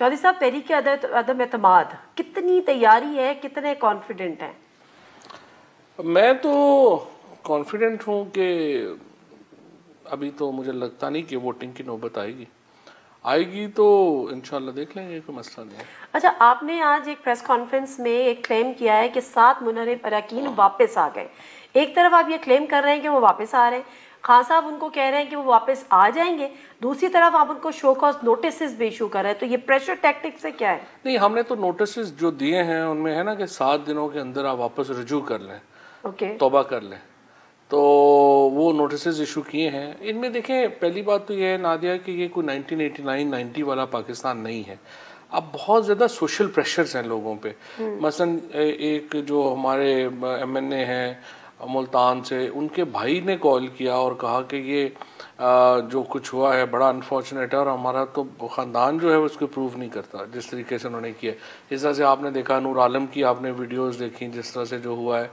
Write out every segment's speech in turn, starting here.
चौधरी साहब, तहरीक अदम एतमाद कितनी तैयारी है, कितने कॉन्फिडेंट हैं? मैं तो कॉन्फिडेंट हूँ कि अभी तो मुझे लगता नहीं कि वोटिंग की नौबत आएगी तो इंशाल्लाह देख लेंगे, कोई मसला नहीं है। अच्छा, आपने आज एक प्रेस कॉन्फ्रेंस में एक क्लेम किया है कि 7 मुनहरिफ अरकान वापस आ गए। एक तरफ आप ये क्लेम कर रहे हैं कि वो वापस आ रहे हैं, खान साहब उनको कह रहे हैं कि वो वापस आ जाएंगे, दूसरी तरफ आप उनको शो कॉज नोटिस भी इशू कर रहे हैं, तो ये प्रेशर टैक्टिक्स से क्या है? नहीं, हमने तो नोटिस जो दिए हैं उनमें है ना कि 7 दिनों के अंदर आप वापस रजू कर लें, तौबा कर लें, तो वो नोटिस इशू किए हैं। इनमें देखें, पहली बात तो ये है नादिया कि ये कोई 1989-90 वाला पाकिस्तान नहीं है। अब बहुत ज़्यादा सोशल प्रेशर्स हैं लोगों पे। मसलन एक जो हमारे MNA हैं मुल्तान से, उनके भाई ने कॉल किया और कहा कि ये जो कुछ हुआ है बड़ा अनफॉर्चुनेट है और हमारा तो ख़ानदान जो है उसको प्रूव नहीं करता जिस तरीके से उन्होंने किया। इस तरह से आपने देखा नूर आलम की आपने वीडियोस देखी, जिस तरह से जो हुआ है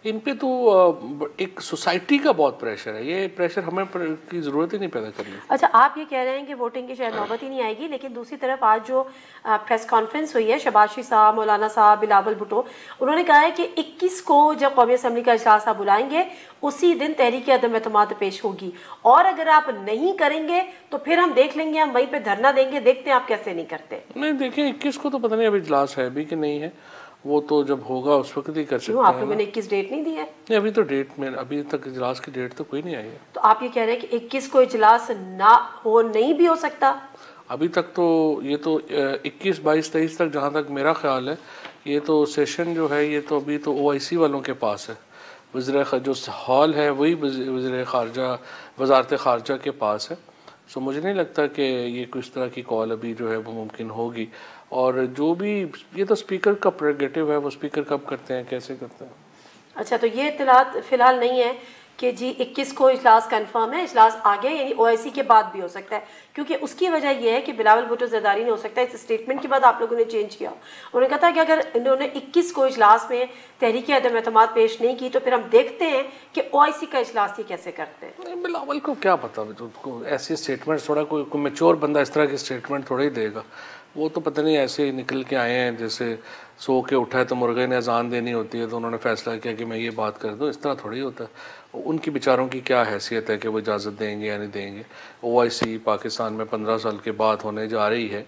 इन पे तो एक सोसाइटी का बहुत प्रेशर है। ये प्रेशर हमें की ज़रूरत ही नहीं पैदा करनी। अच्छा, आप ये कह रहे हैं कि वोटिंग की शायद नौबत ही नहीं आएगी, लेकिन दूसरी तरफ आज जो प्रेस कॉन्फ्रेंस हुई है, शहबाज शरीफ साहब, मौलाना साहब, बिलावल भुट्टो, उन्होंने कहा है कि 21 को जब कौमी असम्बली का इजलास आप बुलाएंगे उसी दिन तहरीक अदम एतमाद पेश होगी, और अगर आप नहीं करेंगे तो फिर हम देख लेंगे, हम वहीं पे धरना देंगे, देखते हैं आप कैसे नहीं करते। नहीं देखें, 21 को तो पता नहीं अभी इजलास है भी कि नहीं है, वो तो जब होगा उस वक्त ही कर सकते हैं। आप लोगों ने 21 डेट नहीं दी है? नहीं, अभी तो डेट में अभी तक इजलास की डेट तो कोई नहीं आई है। तो आप ये कह रहे हैं कि 21 को इजलास ना हो, नहीं भी हो सकता? अभी तक तो ये तो 21, 22, 23 तक जहाँ तक मेरा ख्याल है, ये तो सेशन जो है ये तो अभी तो OIC वालों के पास है। वज़ीर जो हॉल है वही वज़ीर ख़ारजा, वज़ारत ख़ारजा के पास है। सो मुझे नहीं लगता कि ये कुछ तरह की कॉल अभी जो है वो मुमकिन होगी। और जो भी ये तो स्पीकर का प्रेरोगेटिव है, वो स्पीकर कब करते हैं, कैसे करते हैं। अच्छा, तो ये इत्तलात फिलहाल नहीं है कि जी 21 को इजलास कंफर्म है, इजलास आगे यानी OIC के बाद भी हो सकता है, क्योंकि उसकी वजह यह है कि बिलावल भुट्टो ज़रदारी ने हो सकता है इस स्टेटमेंट के बाद आप लोगों ने चेंज किया। उन्होंने कहा था कि अगर इन्होंने 21 को इजलास में तहरीक अदम एतमाद पेश नहीं की तो फिर हम देखते हैं कि OIC का इजलास ये कैसे करते हैं। बिलावल को क्या पता, तो ऐसे स्टेटमेंट थोड़ा कोई मैच्योर बंदा इस तरह के स्टेटमेंट थोड़ा ही देगा। वो तो पता नहीं ऐसे ही निकल के आए हैं, जैसे सो के उठा है तो मुर्गे ने अजान देनी होती है तो उन्होंने फैसला किया कि मैं ये बात कर दूं। इस तरह थोड़ी होता है। उनकी बेचारों की क्या हैसियत है कि वो इजाज़त देंगे या नहीं देंगे। OIC पाकिस्तान में 15 साल के बाद होने जा रही है।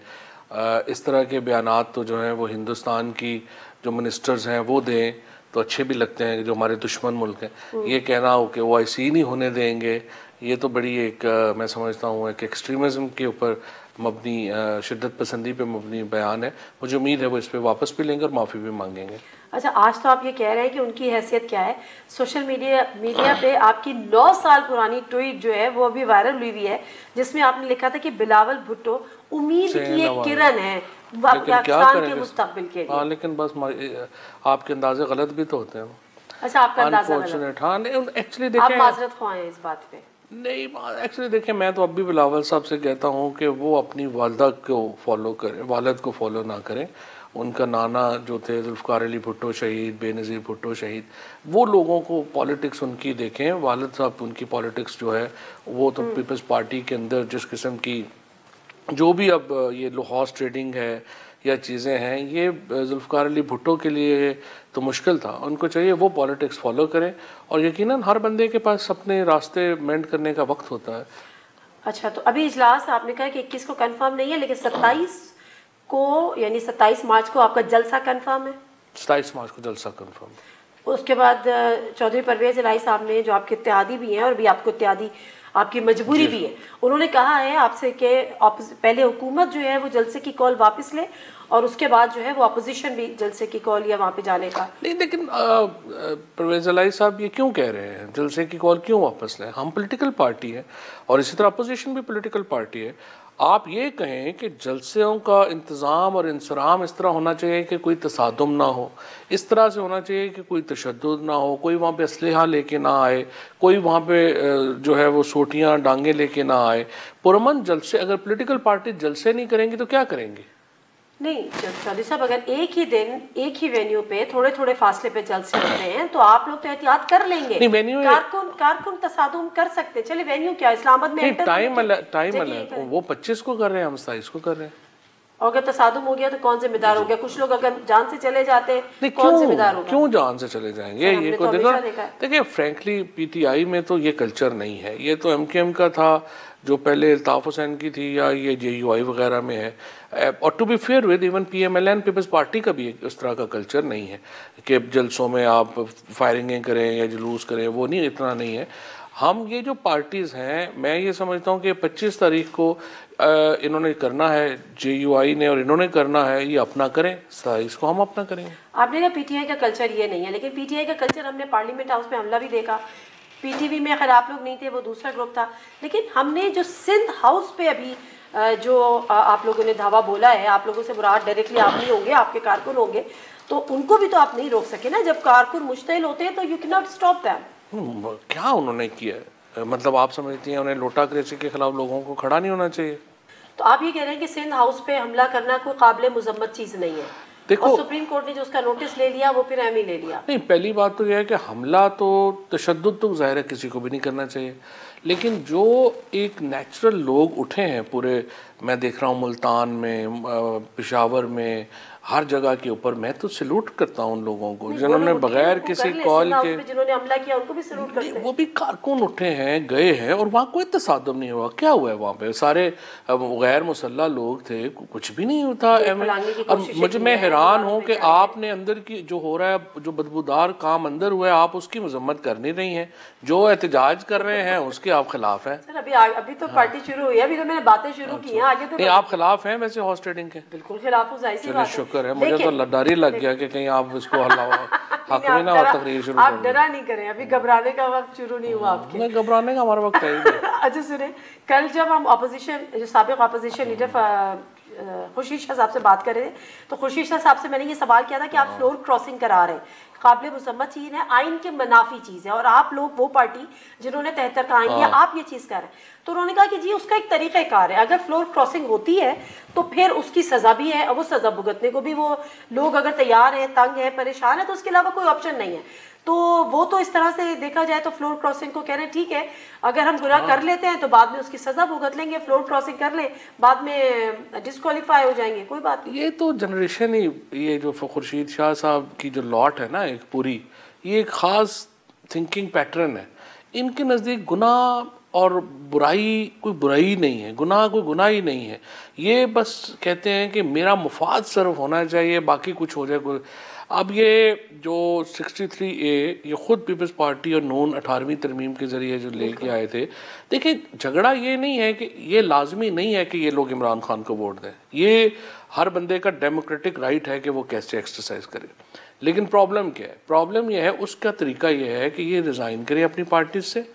इस तरह के बयानात तो जो हैं वो हिंदुस्तान की जो मिनिस्टर्स हैं वो दें तो अच्छे भी लगते हैं, जो हमारे दुश्मन मुल्क हैं। ये कहना हो कि OIC नहीं होने देंगे, ये तो बड़ी एक मैं समझता हूँ एक एक्सट्रीमिज़म के ऊपर मबनी, शिद्दत पसंदी पे मबनी बयान है। मुझे उम्मीद है वो इस पर वापस भी लेंगे और माफ़ी भी मांगेंगे। अच्छा, आज तो आप ये कह रहे हैं कि उनकी हैसियत क्या है। सोशल मीडिया पे आपकी 9 साल पुरानी ट्वीट जो है वो अभी वायरल हुई हुई है, जिसमें आपने लिखा था कि बिलावल भुट्टो उम्मीद की एक किरण है पाकिस्तान के मुस्तकबिल के लिए। लेकिन बस आपके अंदाजे गलत भी तो होते हैं। अच्छा, आपका अंदाजा गलत। हाँ, एक्चुअली देखें, आप माजरत ख्वाह हैं इस बात पे। नहीं, एक्चुअली देखिए, मैं तो अब भी बिलावल साहब से कहता हूँ कि वो अपनी वालदा को फॉलो करें, वालद को फॉलो ना करें। उनका नाना जो थे जुल्फ़िकार अली भुट्टो शहीद, बेनज़ीर भुट्टो शहीद, वो लोगों को पॉलिटिक्स उनकी देखें। वालिद साहब उनकी पॉलिटिक्स जो है वो तो पीपल्स पार्टी के अंदर जिस किस्म की जो भी अब ये हॉर्स ट्रेडिंग है या चीज़ें हैं, ये जुल्फ़िकार अली भुट्टो के लिए तो मुश्किल था। उनको चाहिए वो पॉलिटिक्स फॉलो करें, और यकीनन हर बंदे के पास अपने रास्ते मेंड करने का वक्त होता है। अच्छा, तो अभी इजलास आपने कहा कि 21 को कंफर्म नहीं है, लेकिन 27 को यानी 27 मार्च को आपका जलसा कंफर्म है? 27 मार्च को जलसा कंफर्म। उसके बाद चौधरी परवेज इलाही साहब ने, जो आपके इत्तेहादी भी हैं और भी आपको इत्तेहादी आपकी मजबूरी भी है, उन्होंने कहा है आपसे कि पहले हुकूमत जो है वो जलसे की कॉल वापस ले और उसके बाद जो है वो अपोजिशन भी जलसे की कॉल या वहाँ पे जाने का। नहीं, लेकिन परवेज इलाही साहब ये क्यों कह रहे हैं जलसे की कॉल क्यों वापस लें? हम पॉलिटिकल पार्टी है और इसी तरह अपोजिशन भी पॉलिटिकल पार्टी है। आप ये कहें कि जलसों का इंतज़ाम और इंसराम इस तरह होना चाहिए कि कोई तसादुम ना हो, इस तरह से होना चाहिए कि कोई तशद्दुद ना हो, कोई वहाँ पे असलहा लेके ना आए, कोई वहाँ पे जो है वो सोटियाँ डांगे लेके ना आए। पुरअमन जलसे, अगर पॉलिटिकल पार्टी जलसे नहीं करेंगी तो क्या करेंगी? नहीं चौधरी साहब, अगर एक ही दिन एक ही वेन्यू पे थोड़े थोड़े फासले पे जलसे होते हैं तो आप लोग तो एहतियात कर लेंगे। नहीं, वेन्यू कारकुन तसादुम कर सकते। चलिए वेन्यू क्या इस्लामाबाद में टाइम वो 25 को कर रहे हैं, हम 27 को कर रहे हैं। और अगर तसादुम हो गया तो कौन जिम्मेदार हो गया? कुछ लोग अगर जान से चले जाते हैं, कौन जिम्मेदार होगा? क्यों जान से चले जाएंगे? ये को देखिए फ्रैंकली पीटीआई में तो ये कल्चर नहीं है, ये तो एमकेएम का था जो पहले अल्ताफ हुसैन की थी, या ये जेयूआई वगैरह में है। और to be fair with even PMLN Peoples Party का भी इस तरह का कल्चर नहीं है कि जलसों में आप फायरिंगें करें या जुलूस करें, वो नहीं, इतना नहीं है। हम ये जो पार्टीज़ हैं, मैं ये समझता हूँ कि 25 तारीख को इन्होंने करना है, जेयूआई ने, और इन्होंने करना है, ये अपना करें, इसको हम अपना करेंगे। आपने कहा पीटीआई का कल्चर ये नहीं है, लेकिन पीटीआई का कल्चर हमने पार्लियामेंट हाउस में हमला भी देखा। पीटीवी में अगर आप लोग नहीं थे, वो दूसरा ग्रुप था, लेकिन हमने जो सिंध हाउस पे अभी जो आप लोगों ने धावा बोला है, आप लोगों से मुराद डायरेक्टली आप नहीं होंगे, आपके कारकुन होंगे, तो उनको भी तो आप नहीं रोक सके ना। जब कारकुन मुश्तिल होते हैं तो you can not stop them. क्या उन्होंने किया? मतलब आप समझती हैं उन्हें लोटाक्रेसी के खिलाफ लोगों को खड़ा नहीं होना चाहिए? तो आप ये कह रहे हैं कि सिंध हाउस पे हमला करना कोई काबिल मुजम्मत चीज़ नहीं है? देखो, और सुप्रीम कोर्ट ने जो उसका नोटिस ले लिया वो फिर अहम ही ले लिया। नहीं, पहली बात तो यह है कि हमला तो तशद्दुद तो ज़ाहिर है किसी को भी नहीं करना चाहिए, लेकिन जो एक नेचुरल लोग उठे हैं पूरे, मैं देख रहा हूँ मुल्तान में, पेशावर में, हर जगह के ऊपर, मैं तो सैल्यूट करता हूँ उन लोगों को जिन्होंने बगैर किसी कॉल के, जिन्होंने हमला किया उनको भी सैल्यूट करते हैं। वो भी कारकुन उठे हैं, गए हैं, और वहाँ कोई तसादुम नहीं हुआ। क्या हुआ है वहाँ पे? सारे गैर मुसल्ला लोग थे, कुछ भी नहीं होता। और मैं हैरान हूँ कि आपने अंदर की जो हो रहा है, जो बदबूदार काम अंदर हुआ है, आप उसकी मजम्मत कर नहीं रही हैं। जो एहतजाज कर रहे हैं उसके आप खिलाफ हैं। अभी तो पार्टी शुरू हुई है, अभी तो मैंने बातें शुरू की हैं, आगे तो आप खिलाफ हैं वैसे हॉर्स ट्रेडिंग के? बिल्कुल खिलाफ हूँ। शुक्र है, मुझे तो डर ही लग गया कि कहीं आप इसको हक में ना हो तकरीर शुरू। आप डरा नहीं करें, अभी घबराने का वक्त शुरू नहीं हुआ आपके। नहीं, घबराने का हमारा वक्त है। अच्छा सुने, कल जब हम अपोजिशन, जो साबिक अपोजिशन लीडर खुर्शीद शाह साहब से बात कर रहे थे, तो खुर्शीद शाह साहब से मैंने ये सवाल किया था कि आप फ्लोर क्रॉसिंग करा रहे हैं, काबिल मुसम्मत चीज़ है, आइन के मुनाफी चीज़ है, और आप लोग वो पार्टी जिन्होंने 73 का आइन दिया, आप ये चीज़ कर रहे हैं। तो उन्होंने कहा कि जी उसका एक तरीक़ाकार है, अगर फ्लोर क्रॉसिंग होती है तो फिर उसकी सज़ा भी है, और वो सज़ा भुगतने को भी वो लोग अगर तैयार हैं, तंग है, परेशान है, तो उसके अलावा कोई ऑप्शन नहीं है। तो वो तो इस तरह से देखा जाए तो फ्लोर क्रॉसिंग को कह रहे हैं ठीक है, अगर हम गुनाह कर लेते हैं तो बाद में उसकी सज़ा भुगत लेंगे, फ्लोर क्रॉसिंग कर लें बाद में डिस्क्वालीफाई हो जाएंगे, कोई बात नहीं। ये तो जनरेशन ही, ये जो खुर्शीद शाह साहब की जो लॉट है ना एक पूरी, ये एक ख़ास थिंकिंग पैटर्न है। इनके नज़दीक गुनाह और बुराई कोई बुराई नहीं है, गुनाह कोई गुनाह ही नहीं है। ये बस कहते हैं कि मेरा मुफाद सर्व होना चाहिए, बाकी कुछ हो जाए कोई। अब ये जो 63A ये ख़ुद पीपल्स पार्टी और नून 18वीं तरमीम के ज़रिए जो लेके आए थे, देखिए झगड़ा ये नहीं है कि ये लाजमी नहीं है कि ये लोग इमरान खान को वोट दें, ये हर बंदे का डेमोक्रेटिक राइट है कि वो कैसे एक्सरसाइज करे। लेकिन प्रॉब्लम क्या है? प्रॉब्लम यह है, उसका तरीका यह है कि ये रिज़ाइन करें अपनी पार्टी से,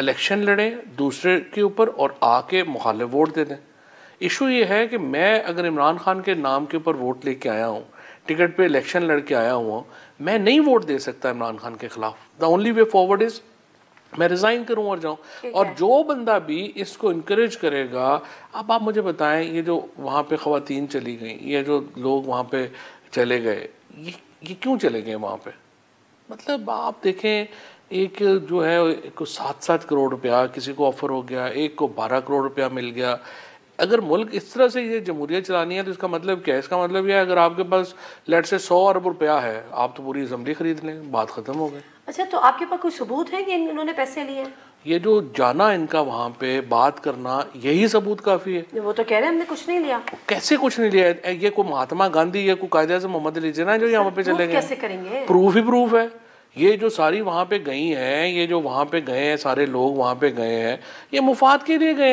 इलेक्शन लड़ें दूसरे के ऊपर और आके मुखालिफ वोट दे दें। इशू ये है कि मैं अगर इमरान खान के नाम के ऊपर वोट लेके आया हूँ, टिकट पे इलेक्शन लड़के आया हुआ, मैं नहीं वोट दे सकता इमरान खान के खिलाफ। The only way forward is मैं रिज़ाइन करूँ और जाऊँ। और जो बंदा भी इसको इनकरेज करेगा, अब आप मुझे बताएं, ये जो वहाँ पे ख़वातीन चली गई, ये जो लोग वहाँ पे चले गए, ये क्यों चले गए वहाँ पे? मतलब आप देखें, एक जो है एक को 7-7 करोड़ रुपया किसी को ऑफर हो गया, एक को 12 करोड़ रुपया मिल गया। अगर मुल्क इस तरह से ये जमहूरियत चलानी है तो इसका मतलब क्या है? इसका मतलब यह है अगर आपके पास लेट से 100 अरब रुपया है, आप तो पूरी असम्बली खरीद लें, बात ख़त्म हो गई। अच्छा, तो आपके पास कोई सबूत है कि इन्होंने पैसे लिए? ये जो जाना इनका वहाँ पे बात करना, यही सबूत काफ़ी है। वो तो कह रहे हैं हमने कुछ नहीं लिया। कैसे कुछ नहीं लिया? ये कोई महात्मा गांधी या कोई कायदे-ए-आज़म मोहम्मद अली जिन्ना जो यहाँ पे चले गए? कैसे करेंगे? प्रूफ ही प्रूफ है। ये जो सारी वहाँ पे गई हैं, ये जो वहाँ पे गए हैं, सारे लोग वहाँ पे गए हैं, ये मुफाद के लिए गए हैं।